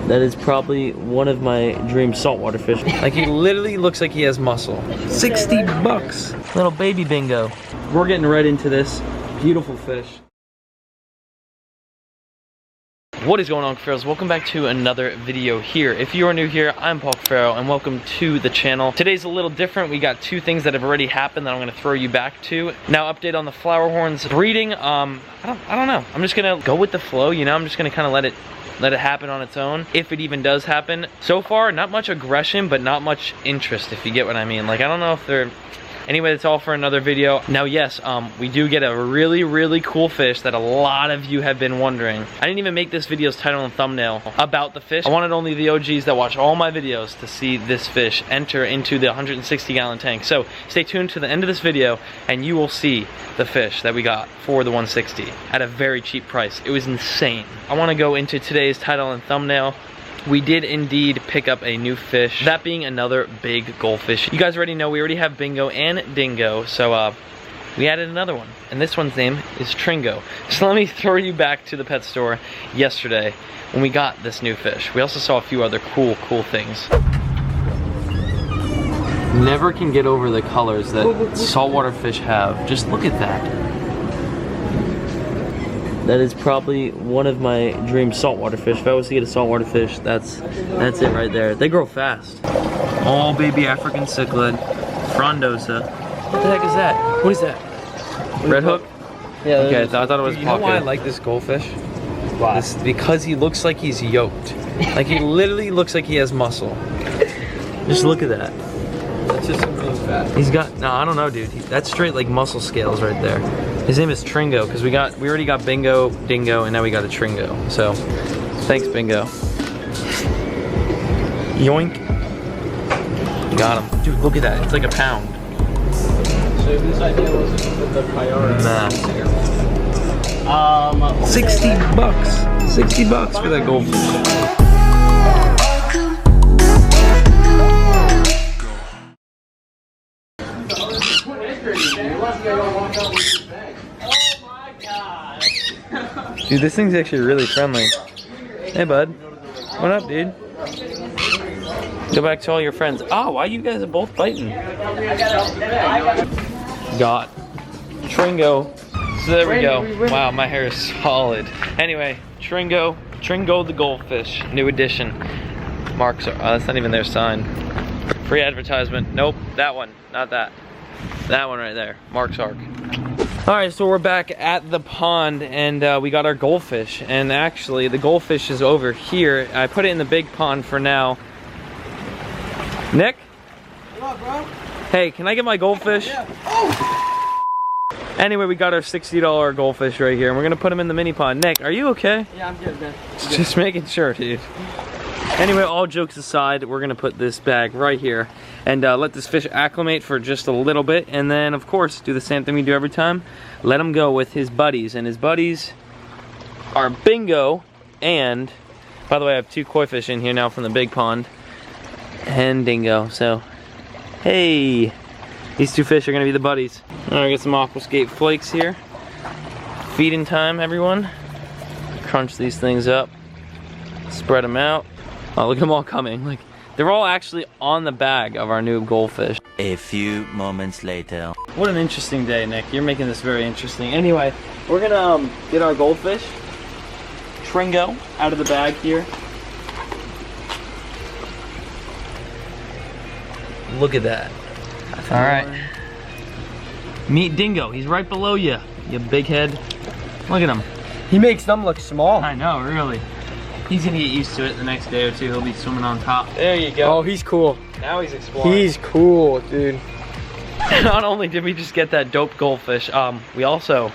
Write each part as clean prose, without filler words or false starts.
That is probably one of my dream saltwater fish. Like, he literally looks like he has muscle. 60 bucks. Little baby bingo. We're getting right into this beautiful fish. What is going on, Cuffaros? Welcome back to another video here. If you are new here, I'm Paul Cuffaro and welcome to the channel. Today's a little different. We got two things that have already happened that I'm gonna throw you back to. Now, update on the flower horns breeding. I don't know. I'm just gonna go with the flow, you know? I'm just gonna kind of let it happen on its own, if it even does happen. So far, not much aggression, but not much interest, if you get what I mean. Like, I don't know if they're... Anyway, that's all for another video. Now, yes, we do get a really cool fish that a lot of you have been wondering. I didn't even make this video's title and thumbnail about the fish. I wanted only the OGs that watch all my videos to see this fish enter into the 160-gallon tank. So stay tuned to the end of this video and you will see the fish that we got for the 160 at a very cheap price. It was insane. I want to go into today's title and thumbnail. We did indeed pick up a new fish, that being another big goldfish. You guys already know we already have Bingo and Dingo, so we added another one. And this one's name is Tringo. So let me throw you back to the pet store yesterday when we got this new fish. We also saw a few other cool things. Never can get over the colors that saltwater fish have. Just look at that. That is probably one of my dream saltwater fish. If I was to get a saltwater fish, that's it right there. They grow fast. All baby African cichlid, frondosa. What the heck is that? What is that? Red hook? Yeah. Okay, I thought it was. You know why I like this goldfish? Why? Because he looks like he's yoked. Like, he literally looks like he has muscle. Just look at that. That's just something fat. He's got, no, I don't know, dude. That's straight like muscle scales right there. His name is Tringo because we already got Bingo, Dingo, and now we got a Tringo. So, thanks, Bingo. Yoink. Got him. Dude, look at that. It's like a pound. So this idea was to put the priority. Nah. 60 bucks. 60 bucks for that goldfish. Dude, this thing's actually really friendly. Hey, bud. What up, dude? Go back to all your friends. Oh, why you guys are both biting? Got Tringo. So there we go. Wow, my hair is solid. Anyway, Tringo the goldfish, new edition. Marks are, that's not even their sign. Free advertisement. Nope, that one, not that. That one right there, Mark's Ark. All right, so we're back at the pond and we got our goldfish. And actually, the goldfish is over here. I put it in the big pond for now. Nick? What up, bro? Hey, can I get my goldfish? Yeah. Oh. Anyway, we got our $60 goldfish right here and we're gonna put him in the mini pond. Nick, are you okay? Yeah, I'm good, man. Just making sure, dude. Anyway, all jokes aside, we're gonna put this bag right here and let this fish acclimate for just a little bit, and then of course do the same thing we do every time. Let him go with his buddies, and his buddies are Bingo and, by the way, I have two koi fish in here now from the big pond, and Dingo. So, hey, these two fish are gonna be the buddies. All right, get some aquascape flakes here. Feeding time, everyone. Crunch these things up, spread them out. Oh, look at them all coming. Like, they're all actually on the bag of our new goldfish. A few moments later. What an interesting day, Nick. You're making this very interesting. Anyway, we're gonna get our goldfish, Tringo, out of the bag here. Look at that. All right. Meet Dingo. He's right below you, you big head. Look at him. He makes them look small. I know, really. He's gonna get used to it the next day or two. He'll be swimming on top. There you go. Oh, he's cool. Now he's exploring. He's cool, dude. Not only did we just get that dope goldfish, we also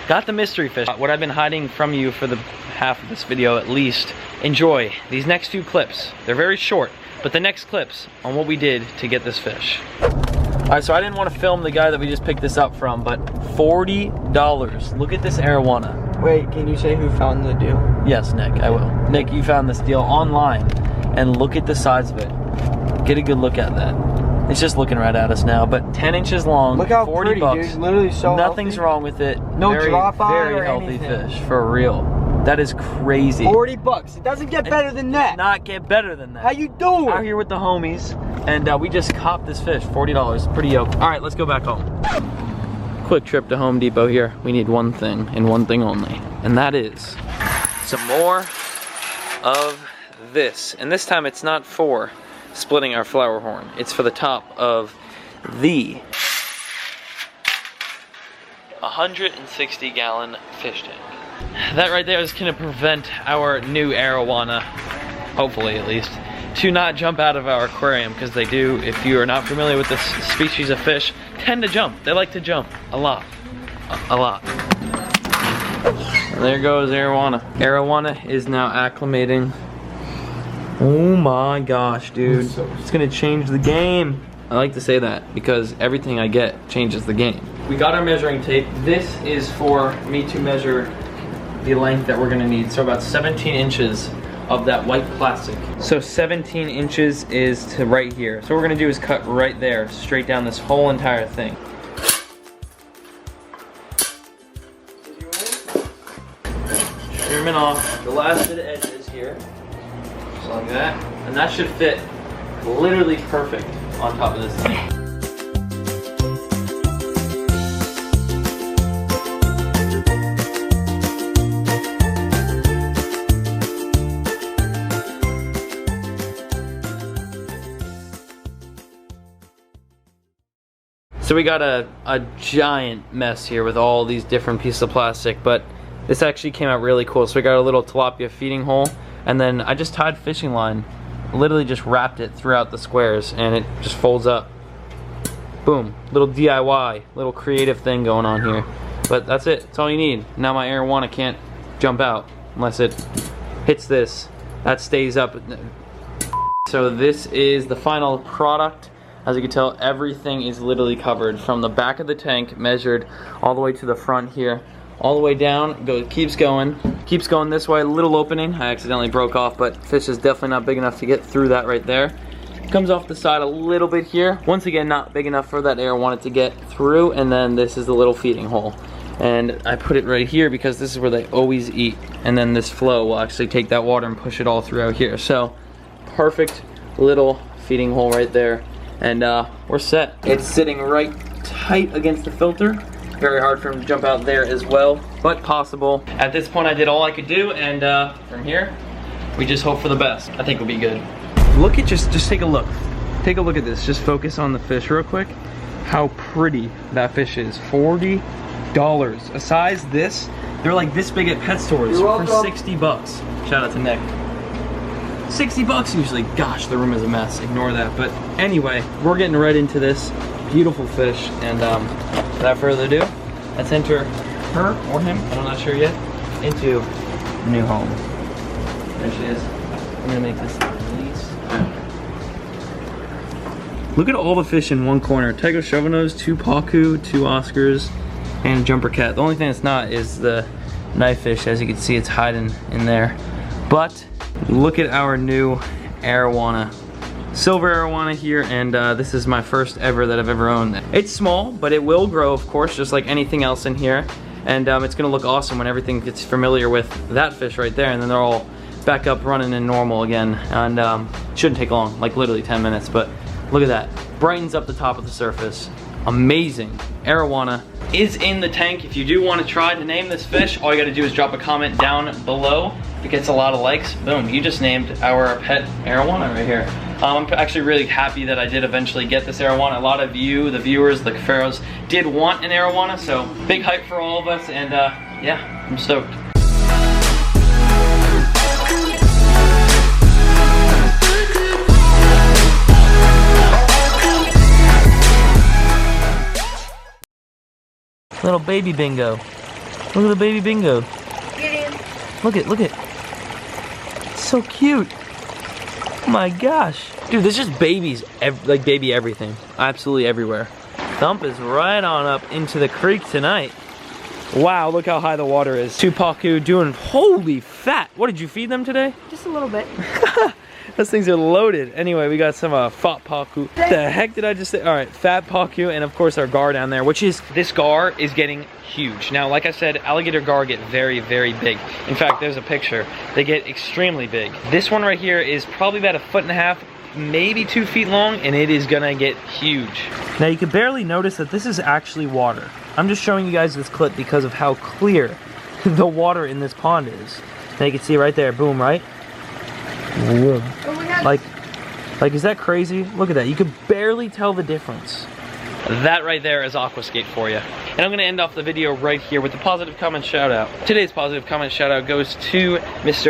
got the mystery fish. What I've been hiding from you for the half of this video at least. Enjoy these next few clips. They're very short, but the next clips on what we did to get this fish. Alright, so I didn't want to film the guy that we just picked this up from, but $40. Look at this arowana. Wait, can you say who found the deal? Yes, Nick, I will. Nick, you found this deal online, and look at the size of it. Get a good look at that. It's just looking right at us now, but 10 inches long, look how 40 pretty, bucks. Dude. Literally so Nothing's healthy. wrong with it. No very, drop on very or healthy anything. fish, for real. That is crazy. 40 bucks. It doesn't get better than that. Not get better than that. How you doing? Out here with the homies, and we just copped this fish, $40, pretty yoke. All right, let's go back home. Quick trip to Home Depot here. We need one thing and one thing only, and that is some more of this. And this time it's not for splitting our flower horn. It's for the top of the 160-gallon fish tank. That right there is gonna prevent our new arowana, hopefully at least, to not jump out of our aquarium, because they do, if you are not familiar with this species of fish, tend to jump. They like to jump a lot. A lot. There goes arowana. Arowana is now acclimating. Oh my gosh, dude. It's gonna change the game. I like to say that because everything I get changes the game. We got our measuring tape. This is for me to measure the length that we're gonna need. So about 17 inches of that white plastic. So 17 inches is to right here. So what we're gonna do is cut right there, straight down this whole entire thing. Trimming off the last bit of edges here, just like that. And that should fit literally perfect on top of this thing. So we got a giant mess here with all these different pieces of plastic, but this actually came out really cool. So we got a little tilapia feeding hole, and then I just tied fishing line, literally just wrapped it throughout the squares, and it just folds up. Boom, little DIY, little creative thing going on here. But that's it, that's all you need. Now my arowana can't jump out unless it hits this. That stays up. So this is the final product. As you can tell, everything is literally covered from the back of the tank, measured all the way to the front here, all the way down. Keeps going this way. Little opening. I accidentally broke off, but fish is definitely not big enough to get through that right there. Comes off the side a little bit here. Once again, not big enough for that arowana to get through. And then this is the little feeding hole. And I put it right here because this is where they always eat. And then this flow will actually take that water and push it all through out here. So perfect little feeding hole right there. And we're set. It's sitting right tight against the filter. Very hard for him to jump out there as well, but possible. At this point I did all I could do, and from here, we just hope for the best. I think we'll be good. Look at, just take a look. Take a look at this, just focus on the fish real quick. How pretty that fish is, $40. A size this, they're like this big at pet stores for 60 bucks. Shout out to Nick. 60 bucks usually. Gosh, the room is a mess, ignore that. But anyway, we're getting right into this beautiful fish, and without further ado, let's enter her or him, I'm not sure yet, into the new home. There she is. I'm gonna make this release. Look at all the fish in one corner. Tiger Chauvinose, 2 Pacu, 2 Oscars, and a jumper cat. The only thing that's not is the knife fish. As you can see, it's hiding in there. But look at our new arowana. Silver arowana here, and this is my first ever that I've ever owned. It's small, but it will grow, of course, just like anything else in here. And it's gonna look awesome when everything gets familiar with that fish right there, and then they're all back up running and normal again. And shouldn't take long, like literally 10 minutes, but look at that. Brightens up the top of the surface. Amazing. Arowana is in the tank. If you do want to try to name this fish, all you gotta do is drop a comment down below. If it gets a lot of likes, boom, you just named our pet arowana right here. I'm actually really happy that I did eventually get this arowana. A lot of you, the viewers, the Cuffaros, did want an arowana, so big hype for all of us, and yeah, I'm stoked. Little baby bingo. Look at the baby bingo. Get in. Look it. It's so cute. Oh my gosh. Dude, there's just babies, like baby everything. Absolutely everywhere. Thump is right on up into the creek tonight. Wow, look how high the water is. 2 Pacu doing, holy fat. What did you feed them today? Just a little bit. Those things are loaded. Anyway, we got some fat paku. What the heck did I just say? All right, fat paku, and of course our gar down there, which is, this gar is getting huge. Now, like I said, alligator gar get very, very big. In fact, there's a picture. They get extremely big. This one right here is probably about 1.5 feet, maybe 2 feet long, and it is gonna get huge. Now, you can barely notice that this is actually water. I'm just showing you guys this clip because of how clear the water in this pond is. Now you can see right there, boom, right? Like, is that crazy? Look at that. You can barely tell the difference. That right there is aquascape for you. And I'm gonna end off the video right here with the positive comment shout out. Today's positive comment shout out goes to Mr.